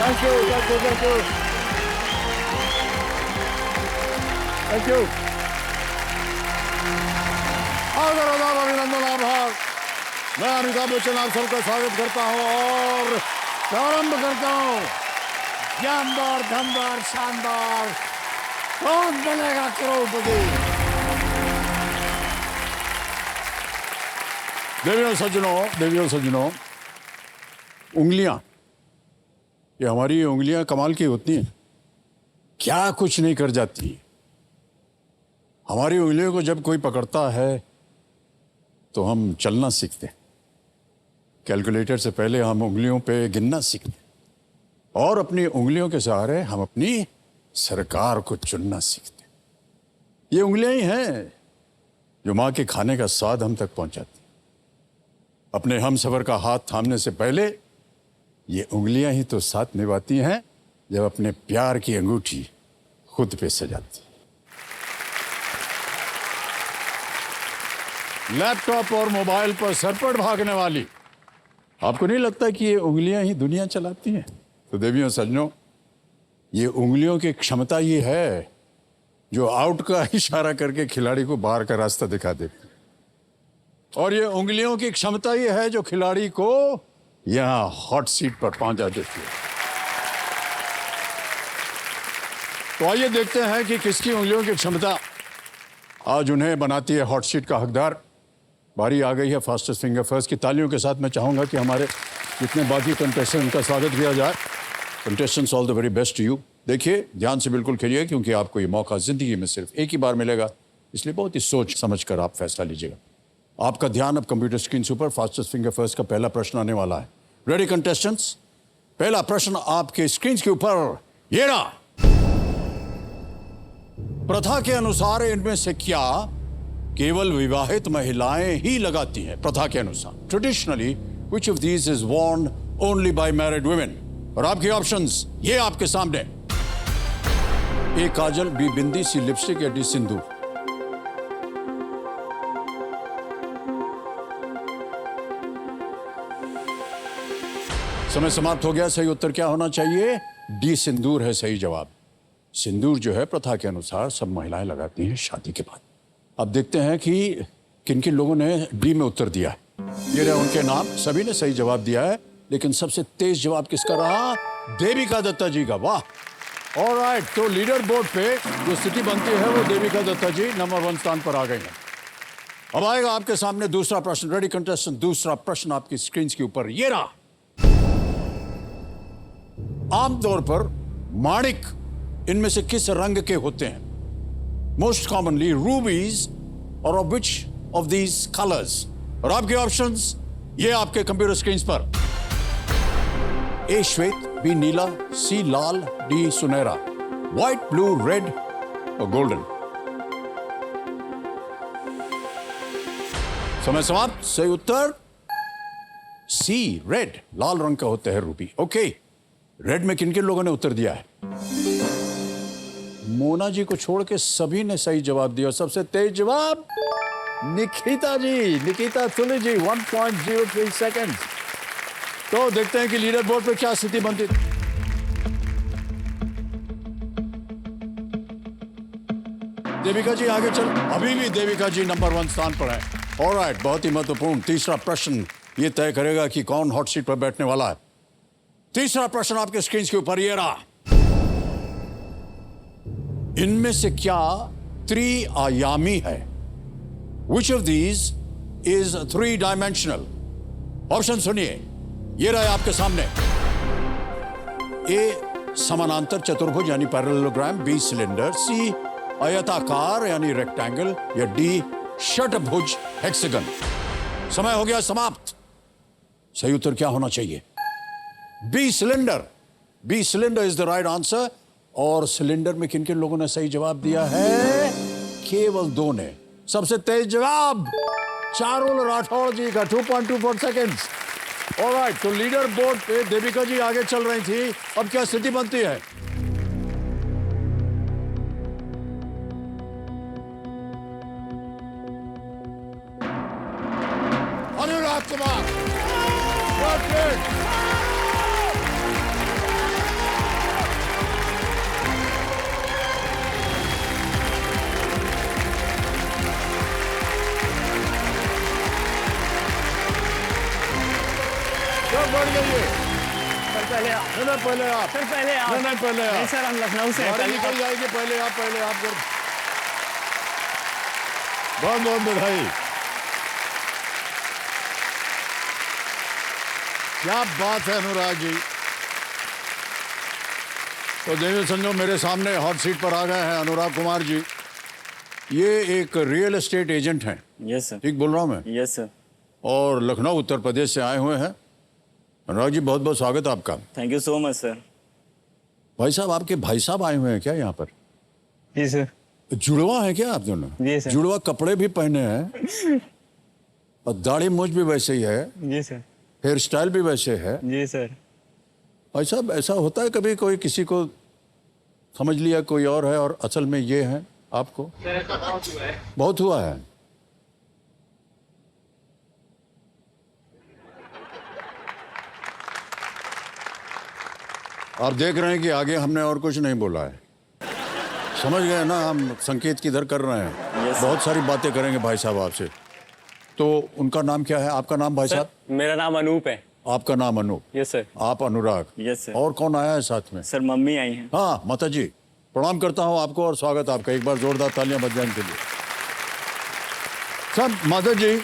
Thank you, thank you, thank you. Thank you. आदर अभिनंदन आभार। मैं अमिताभ बच्चन आप सबका स्वागत करता हूँ और प्रारंभ करता हूँ। जानदार, धमदार, शानदार, कौन बनेगा करोड़पति? देवियों सज्जनों, उंगलियां, ये हमारी उंगलियां कमाल की होती हैं, क्या कुछ नहीं कर जाती। हमारी उंगलियों को जब कोई पकड़ता है तो हम चलना सीखते हैं। कैलकुलेटर से पहले हम उंगलियों पे गिनना सीखते हैं और अपनी उंगलियों के सहारे हम अपनी सरकार को चुनना सीखते हैं। ये उंगलियां ही हैं जो माँ के खाने का स्वाद हम तक पहुंचाती। अपने हमसफर का हाथ थामने से पहले ये उंगलियां ही तो साथ निभाती हैं जब अपने प्यार की अंगूठी खुद पे सजाती। लैपटॉप और मोबाइल पर सरपट भागने वाली, आपको नहीं लगता कि ये उंगलियां ही दुनिया चलाती हैं? तो देवियों सज्जनों, ये उंगलियों की क्षमता ये है जो आउट का इशारा करके खिलाड़ी को बाहर का रास्ता दिखा देती है, और ये उंगलियों की क्षमता ये है जो खिलाड़ी को यहां हॉट सीट पर पहुंचा देती है। तो आइए देखते हैं कि किसकी उंगलियों की क्षमता आज उन्हें बनाती है हॉट सीट का हकदार। बारी आ गई है फास्टेस्ट फिंगर फर्स्ट की। तालियों के साथ मैं चाहूंगा कि हमारे जितने बाकी कंटेस्टेंट उनका स्वागत किया जाए। Contestants, all the very best to you. देखिए, ध्यान से बिल्कुल खेलिए क्योंकि आपको ये मौका जिंदगी में सिर्फ एक ही बार मिलेगा, इसलिए बहुत ही सोच समझ कर आप फैसला लीजिएगा। आपका ध्यान अब कंप्यूटर स्क्रीन से ऊपर फास्टेस्ट फिंगर फर्स्ट का पहला प्रश्न आने वाला है। Ready contestants? पहला प्रश्न आपके स्क्रीन के ऊपर ये रहा। प्रथा के अनुसार इनमें से क्या केवल विवाहित महिलाएं ही लगाती हैं? प्रथा के अनुसार, traditionally which of these is worn only by married women? और आपके ऑप्शंस ये आपके सामने। ए काजल, बी बिंदी, सी लिपस्टिक या डी सिंदूर। समय समाप्त हो गया। सही उत्तर क्या होना चाहिए? डी सिंदूर है सही जवाब। सिंदूर जो है प्रथा के अनुसार सब महिलाएं लगाती हैं शादी के बाद। अब देखते हैं कि किन किन लोगों ने डी में उत्तर दिया है। ये रहे उनके नाम, सभी ने सही जवाब दिया है, लेकिन सबसे तेज जवाब किसका रहा? देविका दत्ता जी का। वाह! ऑलराइट, तो लीडर बोर्ड पे जो स्थिति बनती है वो देविका दत्ता जी नंबर 1 स्थान पर आ गई हैं। अब आएगा आपके सामने दूसरा प्रश्न। Ready contestant? दूसरा प्रश्न आपकी स्क्रीन के ऊपर ये रहा। आमतौर पर माणिक इनमें से किस रंग के होते हैं? मोस्ट कॉमनली रूबीज और of which of these colours? और आपके ऑप्शंस ये आपके कंप्यूटर स्क्रीन पर। ए श्वेत, बी नीला, सी लाल, डी सुनहरा। व्हाइट, ब्लू, रेड और गोल्डन। समय समाप्त। सही उत्तर सी, रेड। लाल रंग का होता है रूबी। ओके, रेड में किन किन लोगों ने उत्तर दिया है? मोना जी को छोड़ के सभी ने सही जवाब दिया। सबसे तेज जवाब निकिता जी, निकिता तुले जी, 1.03 सेकंड। तो देखते हैं कि लीडर बोर्ड पे क्या स्थिति बनती। देविका जी आगे चल। अभी भी देविका जी नंबर 1 स्थान पर है। ऑलराइट, बहुत ही महत्वपूर्ण तीसरा प्रश्न ये तय करेगा कि कौन हॉट सीट पर बैठने वाला है। तीसरा प्रश्न आपके स्क्रीन के ऊपर ये रहा। इनमें से क्या त्रिआयामी है? Which of these is 3-dimensional? Option सुनिए, ये रहा आपके सामने। ए समानांतर चतुर्भुज यानी पैरेललोग्राम, बी सिलेंडर, सी आयताकार यानी रेक्टेंगल या डी षटभुज हेक्सागन। समय हो गया समाप्त। सही उत्तर क्या होना चाहिए? B cylinder. B cylinder is the right answer. और सिलेंडर में किन किन लोगों ने सही जवाब दिया है? केवल 2 ने। सबसे तेज जवाब चारुल राठौड़ जी का 2.24 सेकेंड्स। ऑलराइट, तो लीडर बोर्ड पे देविका जी आगे चल रही थी, अब क्या स्थिति बनती है? अनुराग कुमार, बढ़ गई है। सर पहले आप। नहीं, पहले आप। सर पहले आप। नहीं, पहले आप। नहीं सर, हम लखनऊ से हैं। गाड़ी पहले निकल आप। जाएगी, पहले आप कर। बहुत बहुत बधाई। क्या बात है अनुराग जी। तो देखिए संजो, मेरे सामने हॉट सीट पर आ गए हैं अनुराग कुमार जी। ये एक रियल एस्टेट एजेंट हैं। Yes sir. ठीक बोल रहा हूँ मैं? Yes sir. और लखनऊ उत्तर प्रदेश से आए हुए हैं। अनुराग जी, बहुत बहुत स्वागत है आपका। Thank you so much sir. भाई साहब, आपके भाई साहब आए हुए हैं क्या यहाँ पर? जी सर। जुड़वा है क्या आप दोनों? जी सर। जुड़वा कपड़े भी पहने हैं और दाढ़ी मूंछ भी वैसे ही है, जी सर। हेयर स्टाइल भी वैसे है। जी सर। भाई साहब, ऐसा होता है कभी कोई किसी को समझ लिया कोई और है और असल में ये है आपको? बहुत हुआ है। आप देख रहे हैं कि आगे हमने और कुछ नहीं बोला है। समझ गए ना, हम संकेत किधर कर रहे हैं। Yes, बहुत सारी बातें करेंगे भाई साहब आपसे। तो उनका नाम क्या है? आपका नाम भाई साहब? मेरा नाम अनूप है। आपका नाम अनूप। Yes sir. आप अनुराग। Yes sir. और कौन आया है साथ में? सर मम्मी आई हैं। हाँ, माता जी, प्रणाम करता हूँ आपको और स्वागत आपका। एक बार जोरदार तालियां बज जाएं इनके लिए। सब माता जी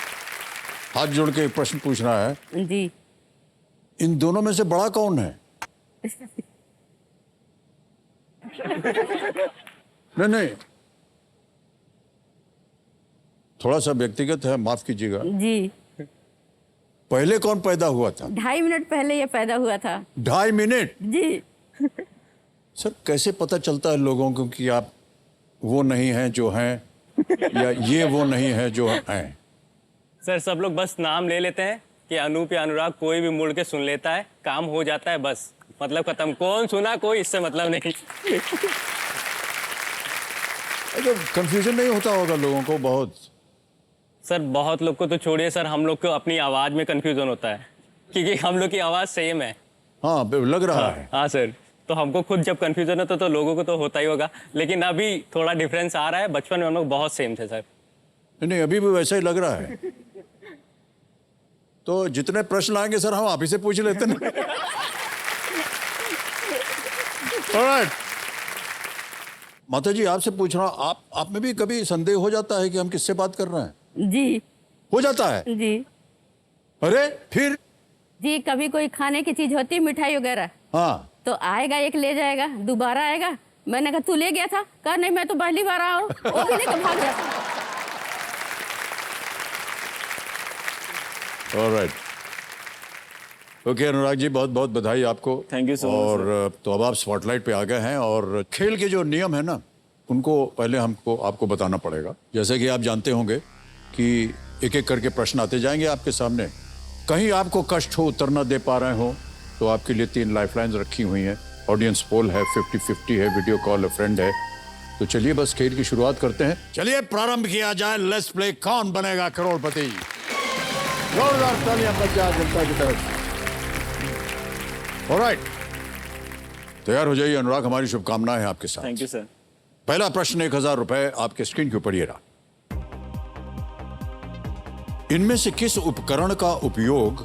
हाथ जोड़ के एक प्रश्न पूछ रहा है जी। इन दोनों में से बड़ा कौन है? नहीं, थोड़ा सा व्यक्तिगत है, माफ कीजिएगा। जी, पहले कौन पैदा हुआ था? 2.5 मिनट पहले ये पैदा हुआ था। 2.5 मिनट? जी। सर, कैसे पता चलता है लोगों को कि आप वो नहीं हैं जो हैं, या ये वो नहीं है जो हैं? सर सब लोग बस नाम ले लेते हैं कि अनूप या अनुराग, कोई भी मुड़ के सुन लेता है, काम हो जाता है, बस मतलब खत्म। कौन सुना कोई इससे मतलब नहीं। कंफ्यूजन नहीं होता होगा लोगों को बहुत? सर बहुत लोग को तो छोड़िए सर, हम लोग को अपनी आवाज में कंफ्यूजन होता है क्योंकि हम लोग की आवाज सेम है। हाँ, लग रहा है। हाँ सर, तो हमको खुद जब कंफ्यूजन होता तो लोगों को तो होता ही होगा, लेकिन अभी थोड़ा डिफरेंस आ रहा है। बचपन में हम लोग बहुत सेम थे सर। नहीं, अभी भी वैसा ही लग रहा है। तो जितने प्रश्न आएंगे सर हम आप ही से पूछ लेते हैं। ऑलराइट, माता जी आपसे पूछ रहा हूँ, आप में भी कभी संदेह हो जाता है कि हम किससे बात कर रहे हैं? जी। हो जाता है? जी। अरे फिर? जी, कभी कोई खाने की चीज होती, मिठाई वगैरह, हाँ, तो आएगा एक ले जाएगा, दोबारा आएगा। मैंने कहा तू ले गया था, कहा नहीं मैं तो पहली बार आया हूँ, वो भी लेकर भाग जाता। ऑलराइट, ओके अनुराग जी, बहुत बहुत बधाई आपको। Thank you so much, और तो अब आप स्पॉटलाइट पे आ गए हैं और खेल के जो नियम है ना, उनको पहले आपको बताना पड़ेगा। जैसे कि आप जानते होंगे कि एक एक करके प्रश्न आते जाएंगे आपके सामने। कहीं आपको कष्ट हो, उत्तर न दे पा रहे हो, तो आपके लिए 3 लाइफलाइंस रखी हुई हैं। ऑडियंस पोल है, 50-50 है, वीडियो कॉल, फ्रेंड है। तो चलिए बस खेल की शुरुआत करते हैं। चलिए प्रारंभ किया जाए। लेट्स प्ले कौन बनेगा करोड़पति। जोरदार तालियां बज जाए जनता की तरफ। ऑलराइट, तैयार हो जाइए अनुराग, हमारी शुभकामनाएं हैं आपके साथ। Thank you sir. पहला प्रश्न 1000 रुपए आपके स्क्रीन के ऊपर ये रहा। इनमें से किस उपकरण का उपयोग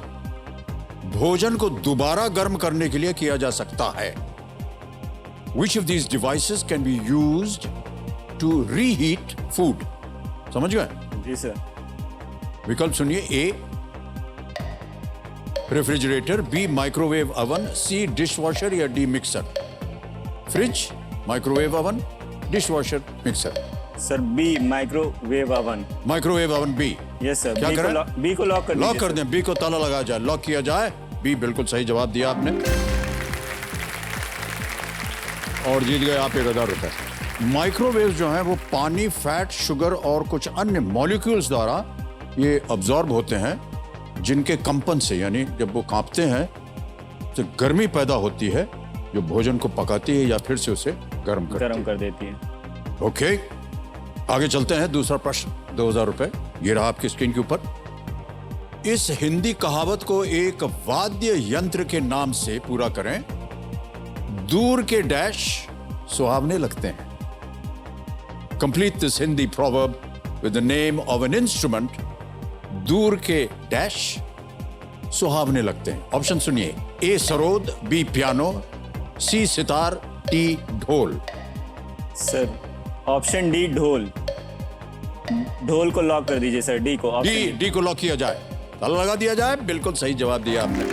भोजन को दोबारा गर्म करने के लिए किया जा सकता है? Which of these devices can be used to reheat food? समझ गए? जी सर। विकल्प सुनिए। A refrigerator, B microwave oven, C dishwasher या D mixer. Fridge, microwave oven, dishwasher, mixer. Sir B microwave oven. Microwave oven B. Yes sir. क्या करें? B को lock कर लॉक कर दें। बी को ताला लगाया जाए, लॉक किया जाए। बी बिल्कुल सही जवाब दिया आपने और जीत गए आप 1000 रुपए। माइक्रोवेव जो है वो पानी, फैट, शुगर और कुछ अन्य मॉलिक्यूल्स द्वारा ये अब्जॉर्ब होते हैं, जिनके कंपन से यानी जब वो कांपते हैं तो गर्मी पैदा होती है जो भोजन को पकाती है या फिर से उसे गर्म कर देती है। ओके, आगे चलते हैं। दूसरा प्रश्न, 2000 रुपए ये रहा आपकी स्क्रीन के ऊपर। इस हिंदी कहावत को एक वाद्य यंत्र के नाम से पूरा करें। दूर के डैश सुहावने लगते हैं। Complete this Hindi proverb with the name of an instrument. दूर के डैश सुहावने लगते हैं। ऑप्शन सुनिए। ए सरोद, बी पियानो, सी सितार, डी ढोल। सर ऑप्शन डी ढोल। ढोल को लॉक कर दीजिए सर, डी को। डी को लॉक किया जाए, ताला लगा दिया जाए। बिल्कुल सही जवाब दिया आपने।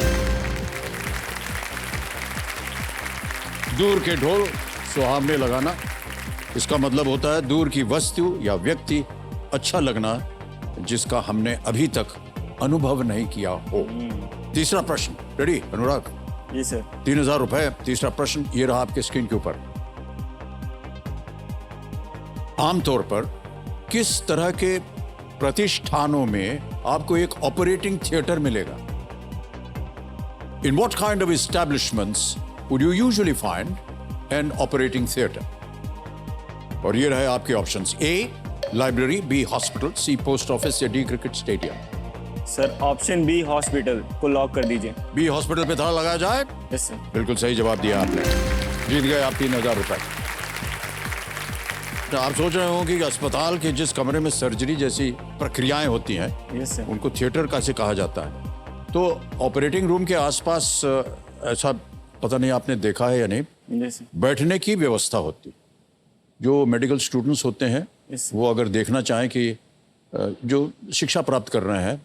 दूर के ढोल सुहावने लगाना, इसका मतलब होता है दूर की वस्तु या व्यक्ति अच्छा लगना जिसका हमने अभी तक अनुभव नहीं किया हो। तीसरा प्रश्न, रेडी अनुराग? जी सर। 3000 रुपए। तीसरा प्रश्न ये रहा आपके स्क्रीन के ऊपर। आमतौर पर किस तरह के प्रतिष्ठानों में आपको एक ऑपरेटिंग थिएटर मिलेगा? In what kind of establishments would you usually find an operating theatre? और ये रहे आपके options. A library, B hospital, C post office या D cricket stadium. Sir option B hospital को लॉक कर दीजिए। बी हॉस्पिटल पे ताला लगाया जाए। Yes sir. बिल्कुल सही जवाब दिया आपने। जीत गए आप 3000 रुपए। तो आप सोच रहे होंगे कि अस्पताल के जिस कमरे में सर्जरी जैसी प्रक्रियाएं होती हैं, यस सर। उनको थिएटर कैसे कहा जाता है? तो ऑपरेटिंग रूम के आसपास ऐसा पता नहीं आपने देखा है या नहीं, यस सर। बैठने की व्यवस्था होती। जो मेडिकल स्टूडेंट्स होते हैं Yes. वो अगर देखना चाहें कि जो शिक्षा प्राप्त कर रहे हैं,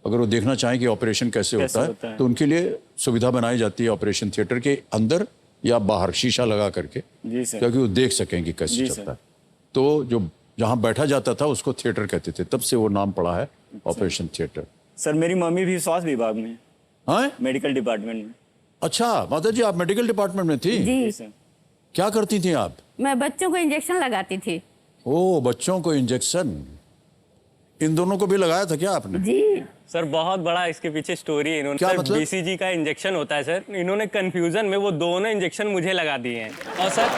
अगर वो देखना चाहें कि ऑपरेशन कैसे होता है, तो उनके लिए सुविधा बनाई जाती है ऑपरेशन थिएटर के अंदर या बाहर शीशा लगा करके, जी सर। ताकि वो देख सकें कि कैसे चलता है। तो जो जहाँ बैठा जाता था उसको थिएटर कहते थे, तब से वो नाम पड़ा है ऑपरेशन थिएटर। सर मेरी मम्मी भी स्वास्थ्य विभाग में, हाँ, मेडिकल डिपार्टमेंट में। अच्छा माता जी, आप मेडिकल डिपार्टमेंट में थी? जी जी सर। क्या करती थी आप? मैं बच्चों को इंजेक्शन लगाती थी। ओ, बच्चों को इंजेक्शन। इन दोनों को भी लगाया था क्या आपने? जी सर बहुत बड़ा इसके पीछे स्टोरी है। इन्होंने क्या सर मतलब? बीसीजी का इंजेक्शन होता है सर, इन्होंने कंफ्यूजन में वो दोनों इंजेक्शन मुझे लगा दिए हैं। और सर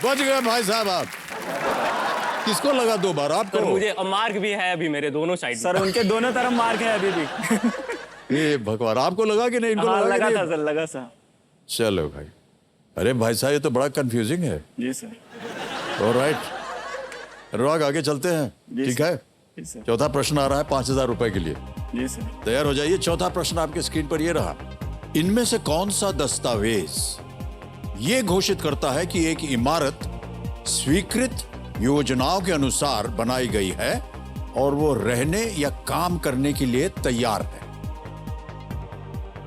बच गए भाई साहब आप। किसको लगा 2 बार? आपको? सर मुझे मार्क भी है अभी मेरे दोनों साइड सर उनके दोनों तरफ मार्क है अभी भी। ये भगवान, आपको लगा कि नहीं? इनको हाँ लगा कि लगा नहीं? था सर, लगा सर। चलो भाई। अरे भाई साहब ये तो बड़ा कंफ्यूजिंग है। जी सर। ऑलराइट, अनुराग आगे चलते हैं। जी ठीक सर। है, जी सर। चौथा प्रश्न आ रहा है 5000 रुपए के लिए। जी सर। तैयार हो जाइए। चौथा प्रश्न आपके स्क्रीन पर ये रहा। इनमें से कौन सा दस्तावेज ये घोषित करता है कि एक इमारत स्वीकृत योजनाओं के अनुसार बनाई गई है और वो रहने या काम करने के लिए तैयार है?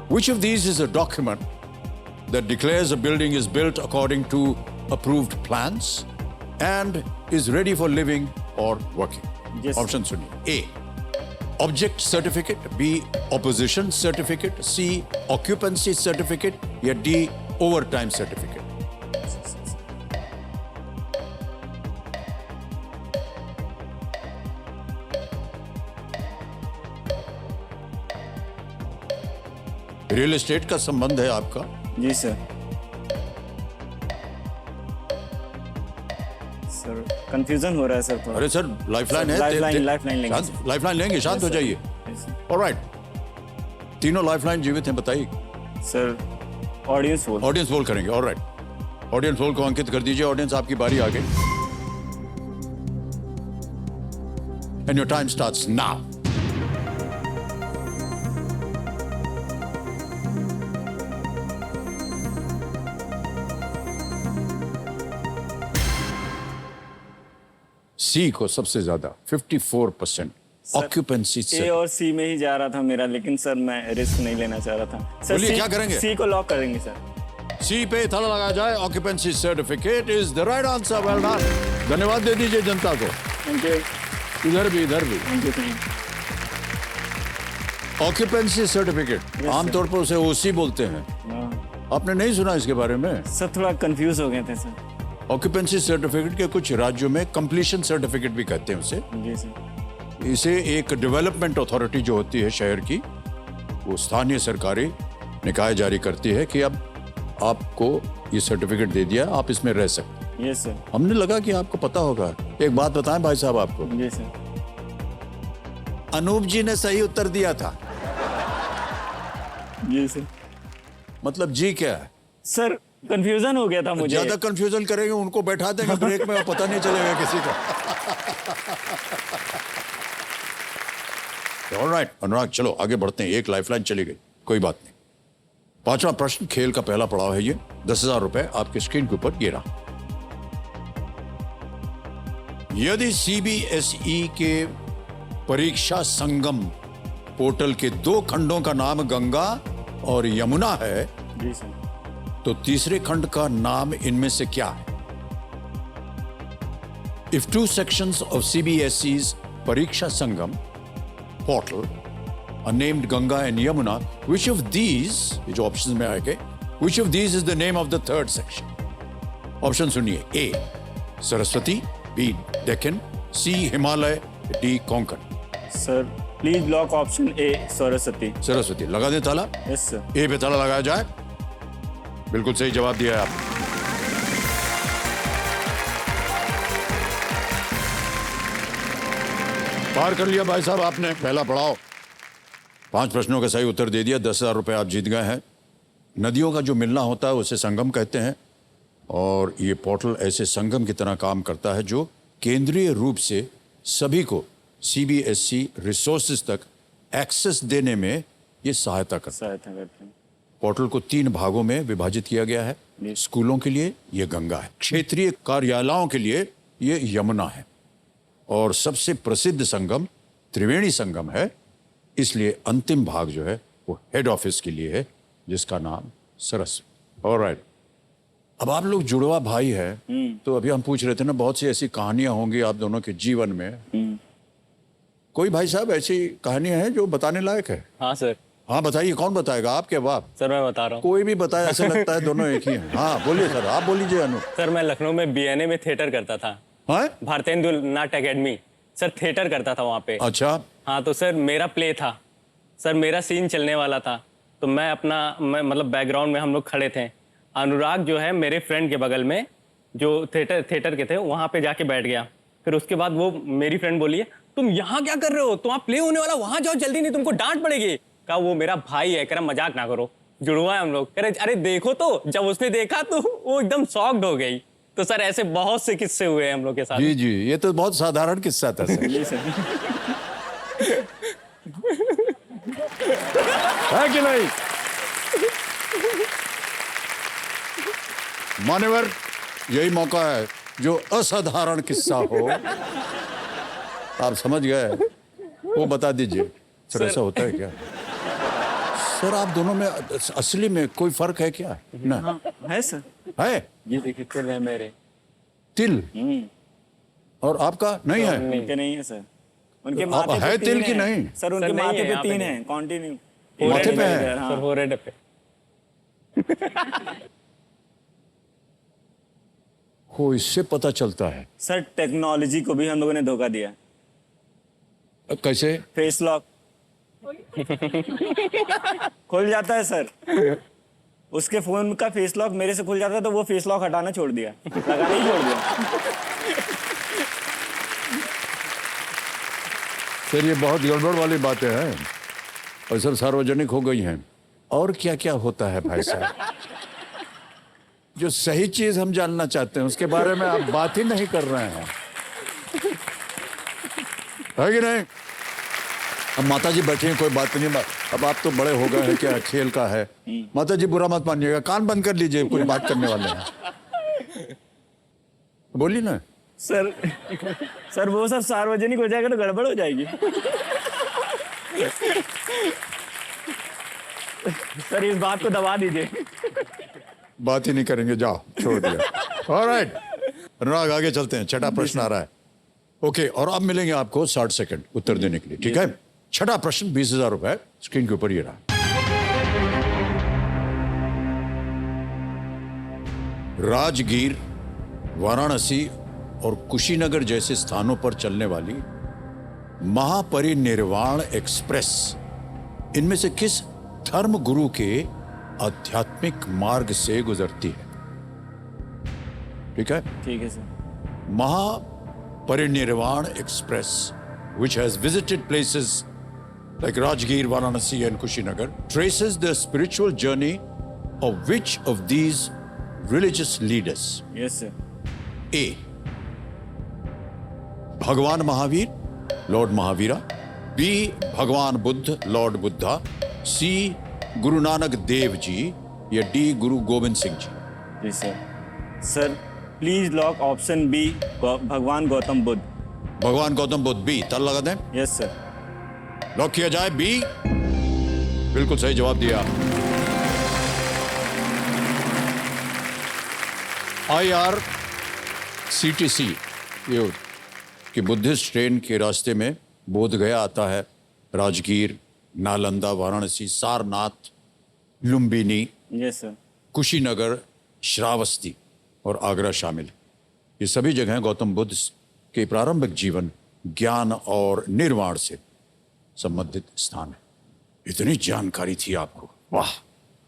Which of these is a document that declares a building is built according to approved plans and is ready for living or working? Yes. Option सुनिए। A object certificate, B opposition certificate, C occupancy certificate या D overtime certificate? Real estate का संबंध है आपका? जी sir. Sir confusion हो रहा है sir थोड़ा। अरे सर लाइफलाइन है। लाइफलाइन लेंगे। लाइफलाइन लेंगे, शांत हो जाइए। ऑलराइट, तीनों लाइफलाइन जीवित हैं, बताइए। सर ऑडियंस बोल। ऑडियंस पोल करेंगे। ऑलराइट, ऑडियंस पोल को अंकित कर दीजिए। ऑडियंस आपकी बारी आ गई and your time starts now. C को सबसे ज्यादा 54% ऑक्यूपेंसी ए से। और सी में ही जा रहा था मेरा, लेकिन सर मैं रिस्क नहीं लेना चाह रहा था। सर बोलिए, C- क्या करेंगे? सी को लॉक करेंगे सर। सी पे ताला लगाया जाए। Occupancy certificate is the right answer. Well done. धन्यवाद दे दीजिए जनता को। Thank you. इधर भी, इधर भी। Thank you. Occupancy certificate Yes, आमतौर पर उसे ओसी बोलते हैं। आपने नहीं सुना इसके बारे में? सर थोड़ा कंफ्यूज हो गए थे सर। ऑक्यूपेंसी सर्टिफिकेट के कुछ राज्यों में कंप्लीशन सर्टिफिकेट भी कहते हैं उसे। जी सर। इसे एक डेवलपमेंट अथॉरिटी जो होती है शहर की, वो स्थानीय सरकारी निकाय जारी करती है कि अब आपको ये सर्टिफिकेट दे दिया, आप इसमें रह सकते। Yes sir. हमने लगा कि आपको पता होगा। एक बात बताएं भाई साहब आपको, जी सर। अनूप जी ने सही उत्तर दिया था। जी सर। मतलब जी क्या है? सर कंफ्यूजन हो गया था मुझे। ज्यादा कंफ्यूजन करेंगे उनको बैठा देंगे ब्रेक में और पता नहीं चलेगा किसी को। ऑलराइट अनुराग, चलो आगे बढ़ते हैं। एक लाइफलाइन चली गई, कोई बात नहीं। पांचवा प्रश्न, खेल का पहला पड़ाव है ये। 10,000 रुपए आपके स्क्रीन के ऊपर ये रहा। यदि सीबीएसई के परीक्षा संगम पोर्टल के 2 खंडों का नाम गंगा और यमुना है, जी सर। तो तीसरे खंड का नाम इनमें से क्या है? If 2 sections of CBSE's Pariksha Sangam portal are named Ganga and Yamuna, which of these, ये जो options में आएंगे, which of these is the name of the third section? Option सुनिए। A Saraswati, B Deccan, C Himalaya, D Konkan. Sir please lock option ए सरस्वती। सरस्वती लगा दें ताला। Yes sir. ए पे ताला लगाया जाए। बिल्कुल सही जवाब दिया है आपने। पार कर लिया भाई साहब आपने पहला पड़ाव। 5 प्रश्नों का सही उत्तर दे दिया। 10,000 रुपए आप जीत गए हैं। नदियों का जो मिलना होता है उसे संगम कहते हैं, और ये पोर्टल ऐसे संगम की तरह काम करता है जो केंद्रीय रूप से सभी को सीबीएसई रिसोर्सेज तक एक्सेस देने में ये सहायता करता है। सहायता करते हैं। पोर्टल को 3 भागों में विभाजित किया गया है। स्कूलों के लिए ये गंगा है, क्षेत्रीय कार्यालयों के लिए ये यमुना है, और सबसे प्रसिद्ध संगम त्रिवेणी संगम है। इसलिए अंतिम भाग जो है वो हेड ऑफिस के लिए है, जिसका नाम सरस्वती। ऑलराइट, अब आप लोग जुड़वा भाई है, तो अभी हम पूछ रहे थे ना, बहुत सी ऐसी कहानियां होंगी आप दोनों के जीवन में। कोई भाई साहब ऐसी कहानियां हैं जो बताने लायक है? हाँ सर। हाँ बताइए, कौन बताएगा? आप क्या बाप? सर मैं बता रहा हूँ। कोई भी बताए, ऐसा लगता है दोनों एक ही हैं। हाँ बोलिए सर, आप बोलिए अनु। सर मैं लखनऊ में बीएनए में थिएटर करता था। हाँ? भारतेंदु नाट्य अकेडमी। सर थिएटर करता था वहाँ पे। अच्छा। हाँ तो सर मेरा प्ले था सर, मेरा सीन चलने वाला था, तो मैं मतलब बैकग्राउंड में हम लोग खड़े थे। अनुराग जो है मेरे फ्रेंड के बगल में जो थिएटर के थे वहाँ पे जाके बैठ गया। फिर उसके बाद वो मेरी फ्रेंड बोली है, तुम यहाँ क्या कर रहे हो, तो वहाँ प्ले होने वाला, वहाँ जाओ जल्दी, नहीं तुमको डांट पड़ेगी। कहा वो मेरा भाई है, कह रहा मजाक ना करो, जुड़वा है हम लोग। कह रहे अरे देखो, तो जब उसने देखा तो वो एकदम शॉक्ड हो गई। तो सर ऐसे बहुत से किस्से हुए हैं हम लोग के साथ। जी जी, ये तो बहुत साधारण किस्सा था सर। जी सर। है कि नहीं? मान्यवर, यही मौका है जो असाधारण किस्सा हो, आप समझ गए, वो बता दीजिए। सर ऐसा होता है क्या? सर आप दोनों में असली में कोई फर्क है क्या? ना हाँ, है सर। है? ये देखिए तिल है मेरे। तिल? और आपका नहीं है? उनके नहीं है सर। उनके तो माथे अब पे है 3 तिल की नहीं? सर उनके सर, नहीं माथे है, पे यहाँ पे 3 नहीं। हैं कंटिन्यू। माथे पे है? हाँ। सर हो रेड पे। हो, इससे पता चलता है। सर टेक्नोलॉजी को भी हम लोगों ने धोखा दिया। कैसे? फेस लॉक खुल जाता है सर। उसके फोन का फेस लॉक मेरे से खुल जाता है, तो वो फेस लॉक हटाना छोड़ दिया, लगाना ही छोड़ दिया। सर ये बहुत गड़बड़ वाली बातें हैं, और सर सार्वजनिक हो गई हैं। और क्या क्या होता है भाई साहब? जो सही चीज हम जानना चाहते हैं उसके बारे में आप बात ही नहीं कर रहे हैं, है कि नहीं? अब माता जी बैठी हैं, कोई बात नहीं। अब आप तो बड़े हो गए हैं, क्या खेल का है। माता जी बुरा मत मानिएगा, कान बंद कर लीजिए, कोई बात करने वाले हैं। बोलिए ना सर। सर वो सब सार्वजनिक हो जाएगा तो गड़बड़ हो जाएगी। सर इस बात को दबा दीजिए। बात ही नहीं करेंगे, जाओ छोड़ दिया। ऑलराइट अनुराग, आगे चलते हैं। छठा प्रश्न आ रहा है। ओके, और अब मिलेंगे आपको 60 सेकंड उत्तर देने के लिए, ठीक है? छठा प्रश्न 20,000 रुपए, स्क्रीन के ऊपर ये रहा। राजगीर, वाराणसी और कुशीनगर जैसे स्थानों पर चलने वाली महापरिनिर्वाण एक्सप्रेस इनमें से किस धर्म गुरु के आध्यात्मिक मार्ग से गुजरती है? ठीक है, ठीक है sir. Mahaparinirvan Express, which has visited places like Rajgir, Varanasi and Kushinagar, traces the spiritual journey of which of these religious leaders? Yes sir. A. भगवान महावीर, लॉर्ड महावीरा। B. भगवान बुद्ध, लॉर्ड बुद्धा। C. गुरु नानक देव जी या D. गुरु गोविंद सिंह जी? जी sir. Sir please lock option B, भगवान गौतम बुद्ध। भगवान Gautam Buddha, B. ताला लगा दें, yes sir. Lock किया जाए। बी बिल्कुल सही जवाब दिया। IRCTC ये कि बुद्धिस्ट ट्रेन के रास्ते में बोध गया आता है, राजगीर, नालंदा, वाराणसी, सारनाथ, लुम्बिनी, यस सर। कुशीनगर, श्रावस्ती और आगरा शामिल है। ये सभी जगह गौतम बुद्ध के प्रारंभिक जीवन, ज्ञान और निर्वाण से संबंधित स्थान है। इतनी जानकारी थी आपको, वाह।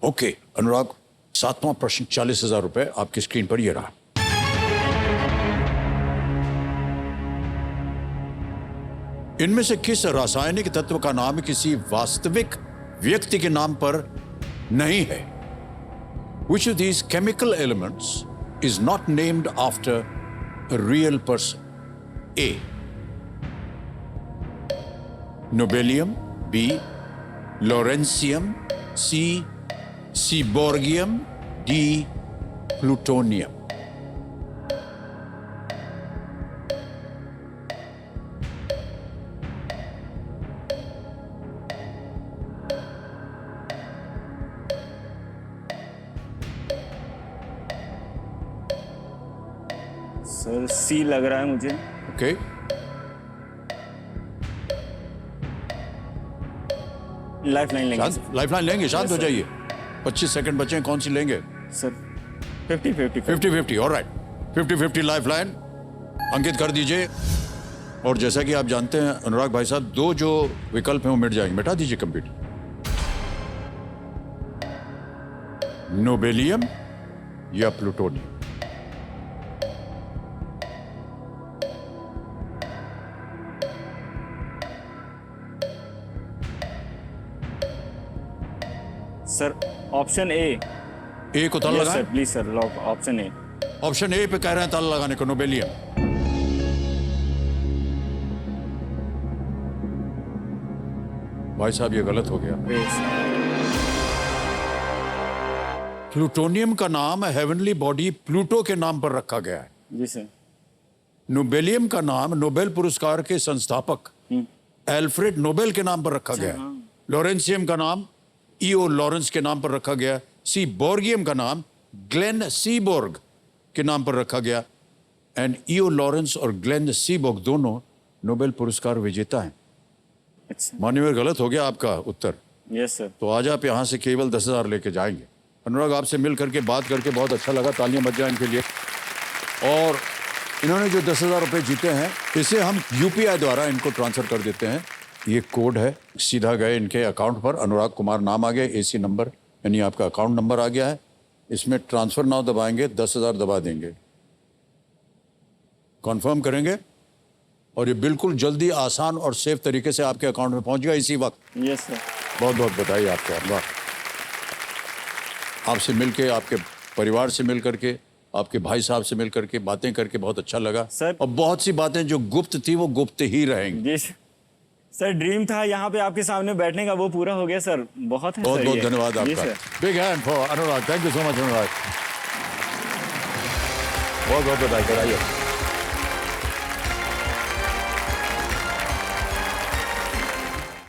ओके अनुराग, 7वां प्रश्न, 40,000 रुपए आपकी स्क्रीन पर ये रहा। इनमें से किस रासायनिक तत्व का नाम किसी वास्तविक व्यक्ति के नाम पर नहीं है? Which of these chemical elements is not named after a real person? A. Nobelium. B. Lawrencium. C. Seaborgium. D. Plutonium. Sir C लग रहा है मुझे। ओके, लाइफलाइन लेंगे सर। लाइफलाइन लेंगे? शांत हो जाइए, 25 सेकंड बचे हैं, कौन सी लेंगे? सर 50-50। 50-50, ऑलराइट। 50-50 लाइफलाइन अंकित कर दीजिए। और जैसा कि आप जानते हैं अनुराग भाई साहब, 2 जो विकल्प हैं वो मिट जाएंगे। मिटा दीजिए कंप्यूटर। नोबेलियम या plutonium? Sir option A. A को ताला यस लगाएं। Sir, please sir lock option A. Option A पे कह रहे हैं ताला लगाने को, नोबेलियम। भाई साहब ये गलत हो गया। प्लूटोनियम का नाम हेवनली बॉडी प्लूटो के नाम पर रखा गया है। जी सर। नोबेलियम का नाम नोबेल पुरस्कार के संस्थापक एल्फ्रेड नोबेल के नाम पर रखा गया है। लॉरेंसियम का नाम ईओ लॉरेंस के नाम पर रखा गया। सी बोर्गियम का नाम ग्लेन सीबोर्ग के नाम पर रखा गया। एंड ईओ लॉरेंस और ग्लेन सीबोर्ग दोनों नोबेल पुरस्कार विजेता हैं। अच्छा। मान्यवर गलत हो गया आपका उत्तर। Yes sir. तो आज आप यहाँ से केवल 10,000 लेके जाएंगे। अनुराग आपसे मिल करके बात करके बहुत अच्छा लगा, तालियां बज जाए इनके लिए। और इन्होंने जो 10,000 रुपये जीते हैं इसे हम UPI द्वारा इनको ट्रांसफर कर देते हैं। ये कोड है, सीधा गए इनके अकाउंट पर, अनुराग कुमार नाम आ गया, AC नंबर यानी आपका अकाउंट नंबर आ गया है। इसमें ट्रांसफर नाउ दबाएंगे, 10,000 दबा देंगे, कॉन्फर्म करेंगे और ये बिल्कुल जल्दी, आसान और सेफ तरीके से आपके अकाउंट में पहुंच गया इसी वक्त। Yes sir. बहुत बहुत बधाई आपको। अनुराग आपसे मिलके, आपके परिवार से मिल करके, आपके भाई साहब से मिल करके, बातें करके बहुत अच्छा लगा सर। और बहुत सी बातें जो गुप्त थी वो गुप्त ही रहेंगी। जी सर, ड्रीम था यहाँ पे आपके सामने बैठने का, वो पूरा हो गया सर। बहुत है बहुत सर बहुत ये। धन्यवाद जी आपका। Sir. Big hand for Anurag. Thank you so much Anurag. बहुत बहुत बधाई।